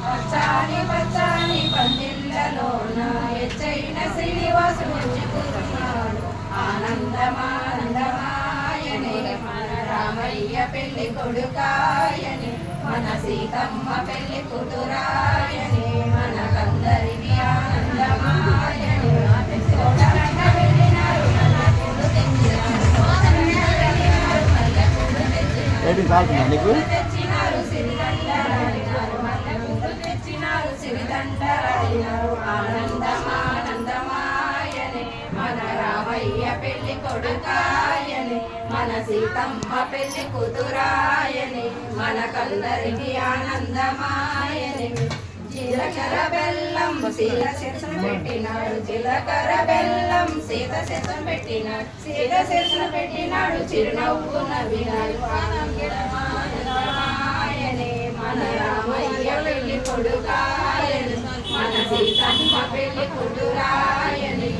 పచ్చాని పచ్చాని పందిళ్ళలోన ఎచ్చైన శ్రీనివాసుడు మెచ్చుకున్నాడు. ఆనందమానందమాయనే మన రామయ్య పెళ్లి కొడుకాయని, మన సీతమ్మ పెళ్లి కూతురాయని, మనకందరికి ఆనందమాయని. తోటలంట వెళ్ళినారు మల్లెపూలు తెచ్చినారు, తోటలంట వెళ్ళినారు మల్లెపూలు తెచ్చినారు, సిరిదండలాడినారు మల్లెపూలు తెచ్చినారు, సిరిదండలాడినారు. ఆనందమానందమాయనే మన రామయ్య పెళ్లి కొడుకాయని, మన సీతమ్మ పెళ్లి కూతురాయని, మనకందరికి ఆనందమాయని. జీలకర్ర బెల్లం సీత శిరసన పెట్టినాడు, జీలకర్ర బెల్లం సీత శిరసన పెట్టినాడు, సీత శిరసన పెట్టినాడు, చిరునవ్వు నవ్వినాడు. ఆనందమాయనే మన రామయ్య పెళ్లి కొడుకాయని, మన సీతమ్మ పెళ్లి కూతురు